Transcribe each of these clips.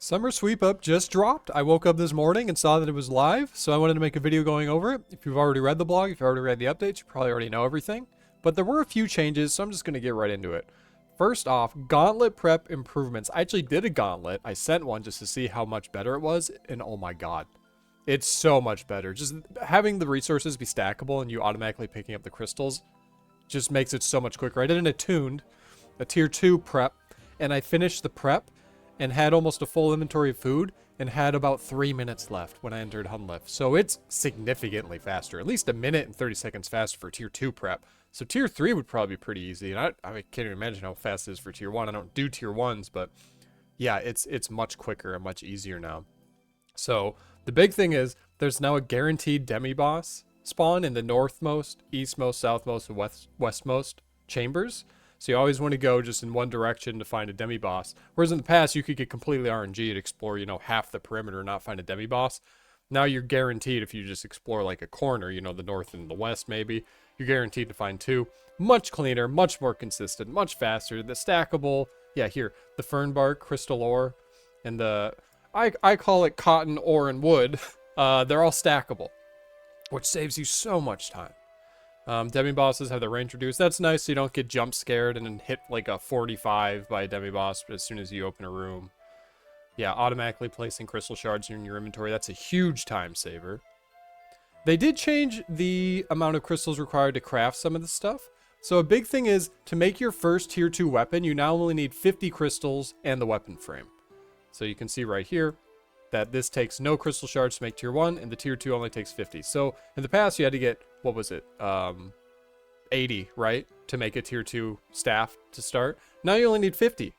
Summer Sweep Up just dropped. I woke up this morning and saw that it was live, so I wanted to make a video going over it. If you've already read the blog, if you've already read the updates, you probably already know everything. But there were a few changes, so I'm just going to get right into it. First off, gauntlet prep improvements. I actually did a gauntlet. I sent one just to see how much better it was, and oh my god. It's so much better. Just having the resources be stackable and you automatically picking up the crystals just makes it so much quicker. I did an attuned, a tier 2 prep, and I finished the prep and had almost a full inventory of food and had about 3 minutes left when I entered Hunlift. So it's significantly faster, at least a minute and 30 seconds faster for tier 2 prep. So tier 3 would probably be pretty easy. And I can't even imagine how fast it is for tier 1. I don't do tier 1s, but yeah, it's much quicker and much easier now. So the big thing is there's now a guaranteed demi-boss spawn in the northmost, eastmost, southmost, and westmost chambers. So you always want to go just in one direction to find a demi-boss. Whereas in the past, you could get completely RNG and explore, half the perimeter and not find a demi-boss. Now you're guaranteed if you just explore like a corner, the north and the west maybe, you're guaranteed to find two. Much cleaner, much more consistent, much faster. The stackable, yeah, here, the fern bark, crystal ore, and the, I call it cotton, ore, and wood. They're all stackable, which saves you so much time. Demi-bosses have their range reduced. That's nice so you don't get jump scared and then hit like a 45 by a demi-boss as soon as you open a room. Yeah, automatically placing crystal shards in your inventory. That's a huge time saver. They did change the amount of crystals required to craft some of the stuff. So a big thing is to make your first tier 2 weapon, you now only need 50 crystals and the weapon frame. So you can see right here that this takes no crystal shards to make tier 1 and the tier 2 only takes 50. So in the past you had to get, what was it, 80, right, to make a tier 2 staff to start. Now you only need 50,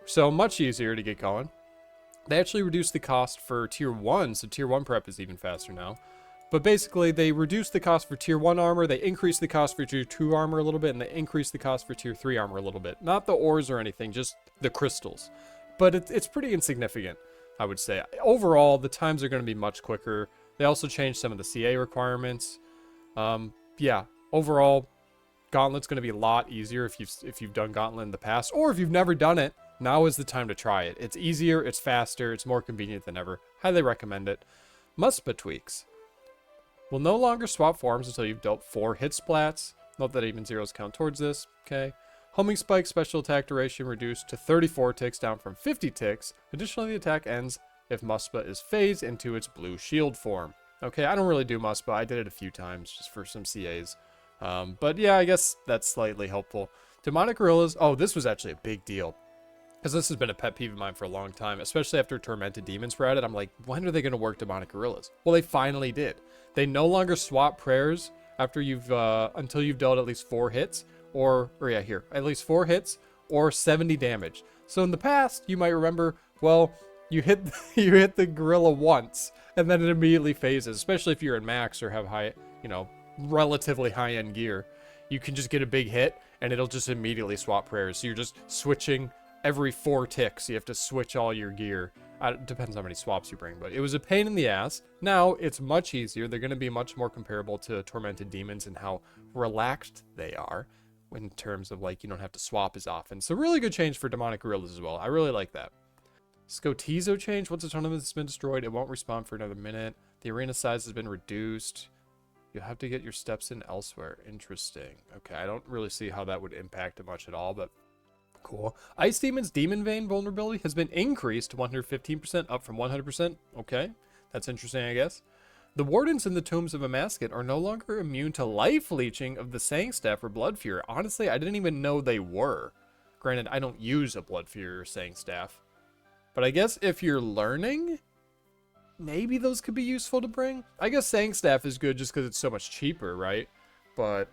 so much easier to get going. They actually reduced the cost for tier 1, so tier 1 prep is even faster now. But basically they reduced the cost for tier 1 armor, they increased the cost for tier 2 armor a little bit, and they increased the cost for tier 3 armor a little bit. Not the ores or anything, just the crystals. But it's pretty insignificant, I would say. Overall, the times are going to be much quicker. They also changed some of the CA requirements. Yeah, overall, Gauntlet's going to be a lot easier if you've done Gauntlet in the past, or if you've never done it. Now is the time to try it. It's easier, it's faster, it's more convenient than ever. Highly recommend it. Muspa tweaks. Will no longer swap forms until you've dealt 4 hit splats. Note that even zeros count towards this. Okay. Homing spike special attack duration reduced to 34 ticks, down from 50 ticks. Additionally, the attack ends if Muspa is phased into its blue shield form. Okay, I don't really do Muspa. I did it a few times just for some CAs. But yeah, I guess that's slightly helpful. Demonic Gorillas. Oh, this was actually a big deal, because this has been a pet peeve of mine for a long time, especially after Tormented Demons were added. I'm like, when are they going to work Demonic Gorillas? Well, they finally did. They no longer swap prayers after until you've dealt at least 4 hits, or yeah, here, at least 4 hits or 70 damage. So in the past, you might remember, well, you hit the gorilla once and then it immediately phases, especially if you're in max or have high, relatively high-end gear. You can just get a big hit and it'll just immediately swap prayers. So you're just switching every 4 ticks. You have to switch all your gear. It depends how many swaps you bring, but it was a pain in the ass. Now it's much easier. They're going to be much more comparable to Tormented Demons and how relaxed they are in terms of, like, you don't have to swap as often. So really good change for Demonic Gorillas as well. I really like that. Scotizo change. Once a tournament has been destroyed, it won't respawn for another minute. The arena size has been reduced. You'll have to get your steps in elsewhere. Interesting. Okay, I don't really see how that would impact it much at all, but cool. Ice Demon's Demon Vein vulnerability has been increased to 115%, up from 100%. Okay, that's interesting, I guess. The Wardens in the Tombs of Amasket are no longer immune to life leeching of the Sang Staff or Blood Fury. Honestly, I didn't even know they were. Granted, I don't use a Blood Fury or Sang Staff. But I guess if you're learning, maybe those could be useful to bring. I guess Sang Staff is good just because it's so much cheaper, right? But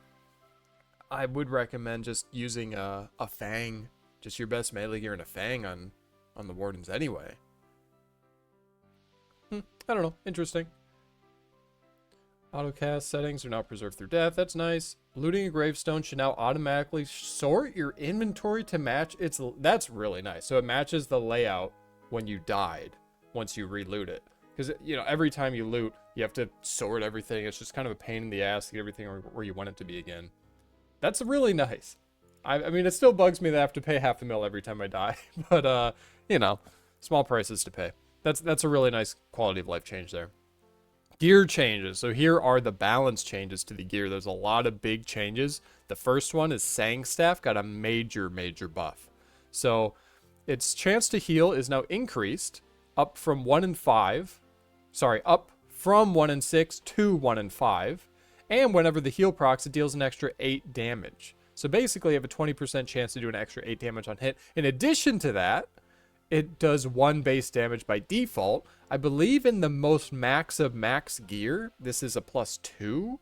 I would recommend just using a Fang, just your best melee gear and a Fang on the Wardens anyway. I don't know. Interesting. Autocast settings are now preserved through death. That's nice. Looting a gravestone should now automatically sort your inventory to match its... That's really nice. So it matches the layout when you died once you reloot it. Because, every time you loot, you have to sort everything. It's just kind of a pain in the ass to get everything where you want it to be again. That's really nice. I mean, it still bugs me that I have to pay $500,000 every time I die. But, Small prices to pay. That's a really nice quality of life change there. Gear changes. So here are the balance changes to the gear. There's a lot of big changes. The first one is Sang Staff got a major buff. So its chance to heal is now increased up from 1 in 5. Sorry, up from 1 in 6 to 1 in 5. And whenever the heal procs, it deals an extra 8 damage. So basically, you have a 20% chance to do an extra 8 damage on hit. In addition to that, it does 1 base damage by default. I believe in the most max of max gear, this is a +2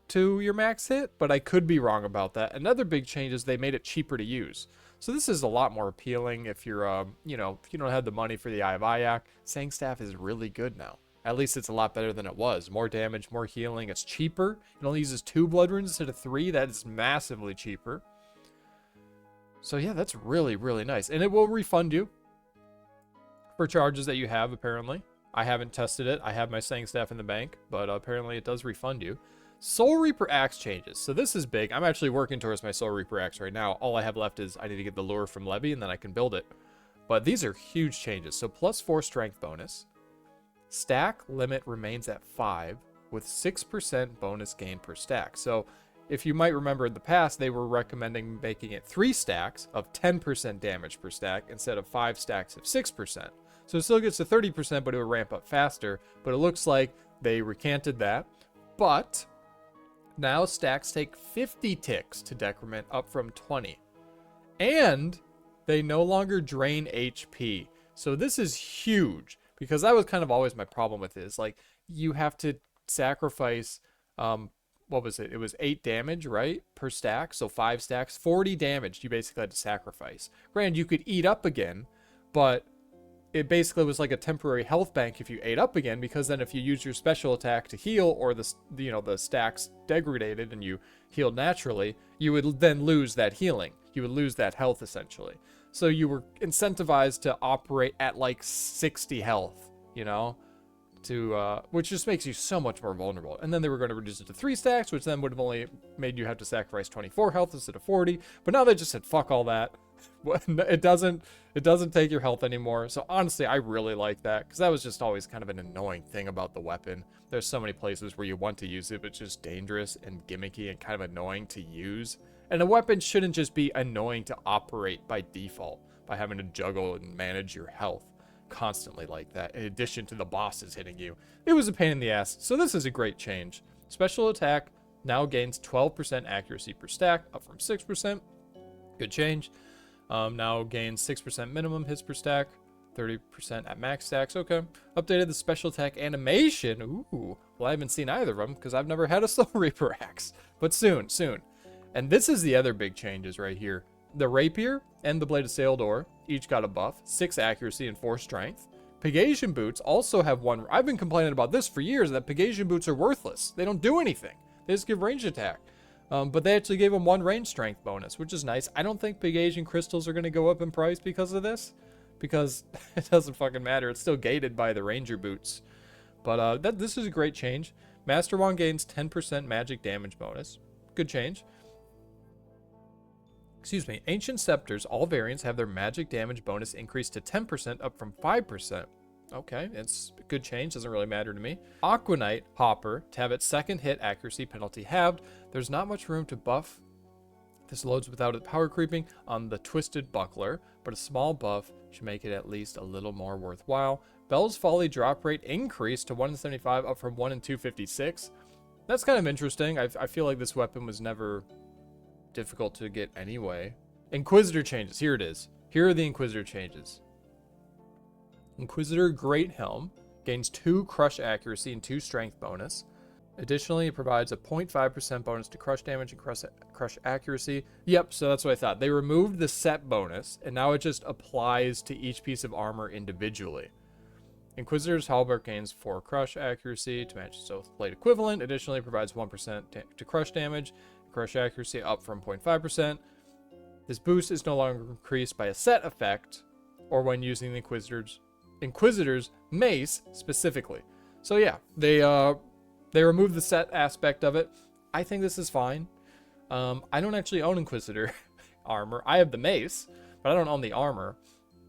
to your max hit, but I could be wrong about that. Another big change is they made it cheaper to use. So this is a lot more appealing if you're, you know, if you don't have the money for the Eye of Ayak. Sang Staff is really good now. At least it's a lot better than it was. More damage, more healing. It's cheaper. It only uses 2 blood runes instead of 3. That is massively cheaper. So yeah, that's really nice. And it will refund you for charges that you have, apparently. I haven't tested it. I have my Sang Staff in the bank, but apparently it does refund you. Soul Reaper Axe changes. So this is big. I'm actually working towards my Soul Reaper Axe right now. All I have left is I need to get the lure from Levy, and then I can build it. But these are huge changes. So +4 strength bonus. Stack limit remains at 5 with 6% bonus gain per stack. So if you might remember in the past, they were recommending making it 3 stacks of 10% damage per stack instead of 5 stacks of 6%. So it still gets to 30%, but it would ramp up faster. But it looks like they recanted that. But now stacks take 50 ticks to decrement, up from 20. And they no longer drain HP. So this is huge, because that was kind of always my problem with it. Is like, you have to sacrifice, what was it? It was 8 damage, right? Per stack. So 5 stacks, 40 damage you basically had to sacrifice. Granted, you could eat up again, but it basically was like a temporary health bank if you ate up again, because then if you use your special attack to heal, or the stacks degraded and you healed naturally, you would then lose that healing. You would lose that health essentially. So you were incentivized to operate at like 60 health, you know, to which just makes you so much more vulnerable. And then they were going to reduce it to 3 stacks, which then would have only made you have to sacrifice 24 health instead of 40. But now they just said fuck all that. It doesn't take your health anymore. So honestly, I really like that, because that was just always kind of an annoying thing about the weapon. There's so many places where you want to use it, but it's just dangerous and gimmicky and kind of annoying to use. And a weapon shouldn't just be annoying to operate by default, by having to juggle and manage your health constantly like that, in addition to the bosses hitting you. It was a pain in the ass. So this is a great change. Special attack now gains 12% accuracy per stack, up from 6%. Good change. Now gains 6% minimum hits per stack, 30% at max stacks. Okay. Updated the special attack animation. Ooh. Well, I haven't seen either of them because I've never had a Soul Reaper axe. But soon. And this is the other big changes right here. The Rapier and the Blade of Saildor each got a buff, 6 accuracy and 4 strength. Pegasian boots also have 1. I've been complaining about this for years, that Pegasian boots are worthless. They don't do anything. They just give ranged attack. But they actually gave them 1 range strength bonus, which is nice. I don't think Pegasian crystals are going to go up in price because of this, because it doesn't fucking matter. It's still gated by the ranger boots. But this is a great change. Master Wand gains 10% magic damage bonus. Good change. Excuse me. Ancient Scepters, all variants have their magic damage bonus increased to 10%, up from 5%. Okay, it's a good change. Doesn't really matter to me. Aquanite Hopper to have its second hit accuracy penalty halved. There's not much room to buff. This loads without it power creeping on the Twisted Buckler, but a small buff should make it at least a little more worthwhile. Bell's Folly drop rate increased to 1 in 75, up from 1 in 256. That's kind of interesting. I feel like this weapon was never difficult to get anyway. Inquisitor changes. Here it is. Here are the Inquisitor changes. Inquisitor Great Helm gains 2 crush accuracy and 2 strength bonus. Additionally, it provides a 0.5% bonus to crush damage and crush accuracy. Yep, so that's what I thought. They removed the set bonus, and now it just applies to each piece of armor individually. Inquisitor's Halberd gains 4 crush accuracy to match its oath blade equivalent. Additionally, it provides 1% to crush damage. Crush accuracy up from 0.5%. This boost is no longer increased by a set effect or when using the Inquisitor's mace specifically. So yeah, they removed the set aspect of it. I think this is fine. I don't actually own Inquisitor armor. I have the mace, but I don't own the armor.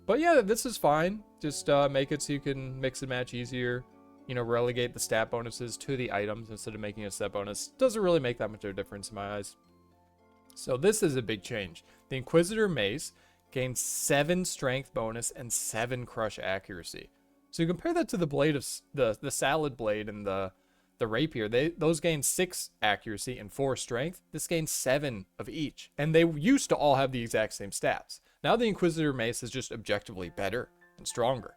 But yeah, this is fine. Just make it so you can mix and match easier. You know, relegate the stat bonuses to the items instead of making a stat bonus. Doesn't really make that much of a difference in my eyes. So this is a big change. The Inquisitor Mace gains 7 strength bonus and 7 crush accuracy. So you compare that to the blade of the salad blade and the rapier. Those gain 6 accuracy and 4 strength. This gains 7 of each. And they used to all have the exact same stats. Now the Inquisitor Mace is just objectively better and stronger,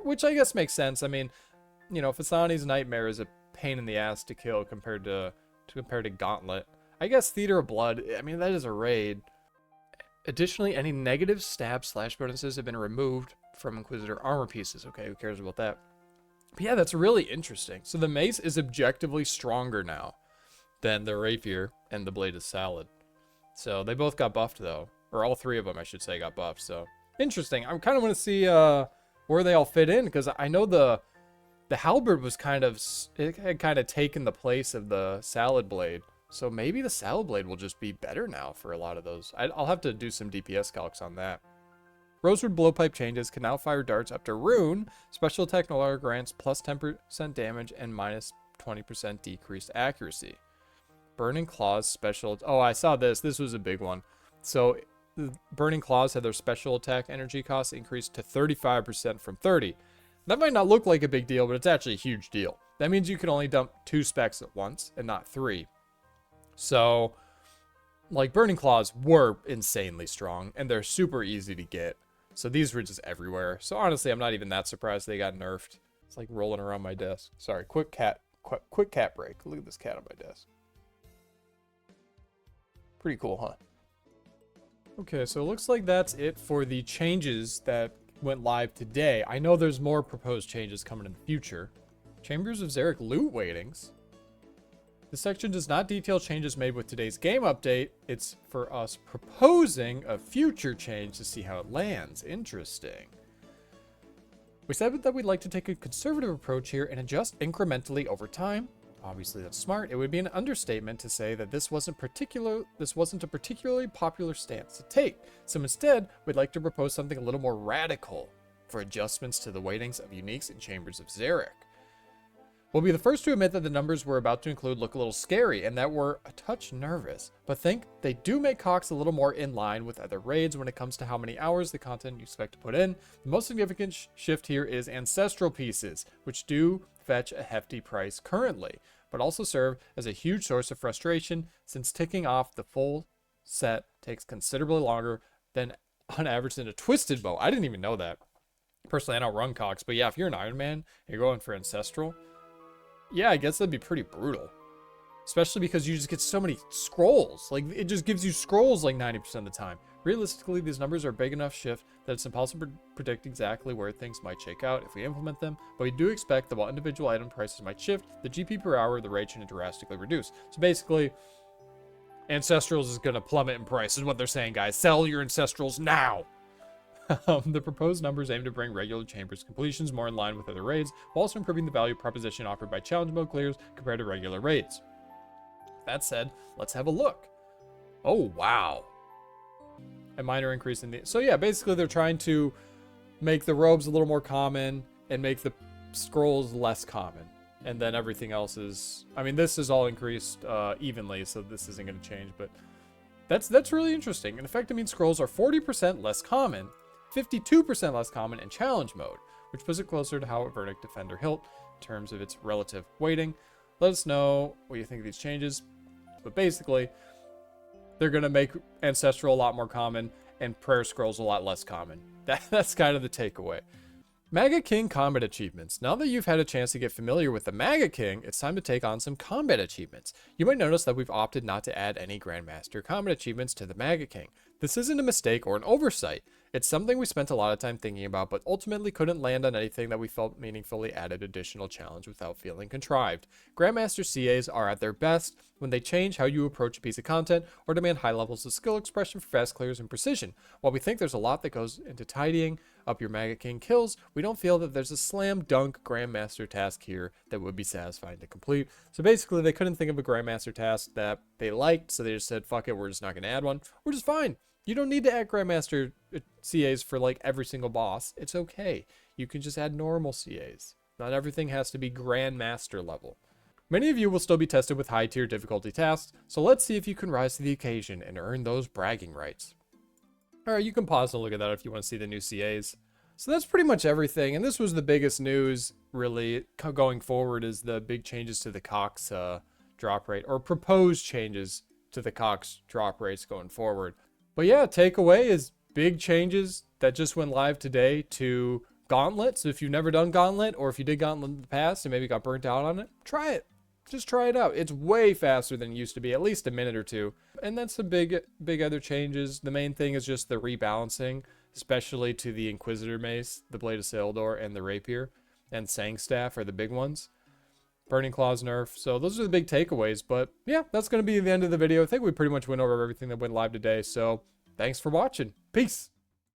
which I guess makes sense. I mean, you know, Fasani's Nightmare is a pain in the ass to kill compared to Gauntlet. I guess Theater of Blood, I mean, that is a raid. Additionally, any negative stab slash bonuses have been removed from Inquisitor armor pieces. Okay, who cares about that? But yeah, that's really interesting. So the mace is objectively stronger now than the rapier and the blade of salad. So they both got buffed though. Or all 3 of them, I should say, got buffed. So interesting. I kind of want to see where they all fit in, because I know the halberd was it had kind of taken the place of the salad blade. So maybe the salad blade will just be better now for a lot of those. I'll have to do some DPS calcs on that. Rosewood blowpipe changes can now fire darts up to rune. Special attack no longer grants plus 10% damage and minus 20% decreased accuracy. Burning Claws special. Oh, I saw this. This was a big one. So Burning Claws had their special attack energy cost increased to 35% from 30. That might not look like a big deal, but it's actually a huge deal. That means you can only dump 2 specs at once and not 3. So, like, Burning Claws were insanely strong, and they're super easy to get. So these were just everywhere. So honestly, I'm not even that surprised they got nerfed. It's like rolling around my desk. Sorry, quick cat break. Look at this cat on my desk. Pretty cool, huh? Okay, so it looks like that's it for the changes that went live today. I know there's more proposed changes coming in the future. Chambers of Xeric loot weightings. This section does not detail changes made with today's game update. It's for us proposing a future change to see how it lands. Interesting. We said that we'd like to take a conservative approach here and adjust incrementally over time. Obviously that's smart. It would be an understatement to say that this wasn't a particularly popular stance to take. So instead, we'd like to propose something a little more radical for adjustments to the weightings of uniques and Chambers of Xeric. We'll be the first to admit that the numbers we're about to include look a little scary and that we're a touch nervous, but think they do make Cox a little more in line with other raids when it comes to how many hours the content you expect to put in. The most significant shift here is ancestral pieces, which do fetch a hefty price currently, but also serve as a huge source of frustration since ticking off the full set takes considerably longer than on average than a twisted bow. I didn't even know that. Personally, I don't run Cox, but yeah, if you're an Iron Man and you're going for ancestral, yeah, I guess that'd be pretty brutal. Especially because you just get so many scrolls. Like, it just gives you scrolls like 90% of the time. Realistically, these numbers are a big enough shift that it's impossible to predict exactly where things might shake out if we implement them, but we do expect that while individual item prices might shift, the GP per hour of the raid should drastically reduce. So basically, Ancestrals is going to plummet in price, is what they're saying, guys. Sell your Ancestrals now! The proposed numbers aim to bring regular Chambers completions more in line with other raids, while also improving the value proposition offered by challenge mode clears compared to regular raids. That said, let's have a look. Oh, wow. A minor increase in the... So yeah, basically they're trying to make the robes a little more common and make the scrolls less common. And then everything else is... I mean, this is all increased evenly, so this isn't going to change, but that's really interesting. In effect, it means scrolls are 40% less common, 52% less common in challenge mode, which puts it closer to how a Verdict Defender hilt in terms of its relative weighting. Let us know what you think of these changes. But basically, they're going to make Ancestral a lot more common and Prayer Scrolls a lot less common. That's kind of the takeaway. Maga King combat achievements. Now that you've had a chance to get familiar with the Maga King, it's time to take on some combat achievements. You might notice that we've opted not to add any Grandmaster combat achievements to the Maga King. This isn't a mistake or an oversight. It's something we spent a lot of time thinking about, but ultimately couldn't land on anything that we felt meaningfully added additional challenge without feeling contrived. Grandmaster CAs are at their best when they change how you approach a piece of content or demand high levels of skill expression for fast clears and precision. While we think there's a lot that goes into tidying up your Maga King kills, we don't feel that there's a slam dunk Grandmaster task here that would be satisfying to complete. So basically they couldn't think of a Grandmaster task that they liked, so they just said, fuck it, we're just not going to add one, which is fine. You don't need to add Grandmaster CAs for like every single boss. It's okay. You can just add normal CAs. Not everything has to be Grandmaster level. Many of you will still be tested with high tier difficulty tasks, so let's see if you can rise to the occasion and earn those bragging rights. Alright, you can pause and look at that if you want to see the new CAs. So that's pretty much everything, and this was the biggest news, really, going forward, is the big changes to the Cox drop rate, or proposed changes to the Cox drop rates going forward. But yeah, takeaway is big changes that just went live today to Gauntlet. So if you've never done Gauntlet, or if you did Gauntlet in the past and maybe got burnt out on it, try it. Just try it out. It's way faster than it used to be, at least a minute or two. And that's some big other changes. The main thing is just the rebalancing, especially to the Inquisitor Mace, the Blade of Saildor, and the Rapier, and Sangstaff are the big ones. Burning Claws nerf. So those are the big takeaways. But yeah, that's going to be the end of the video. I think we pretty much went over everything that went live today. So thanks for watching. Peace.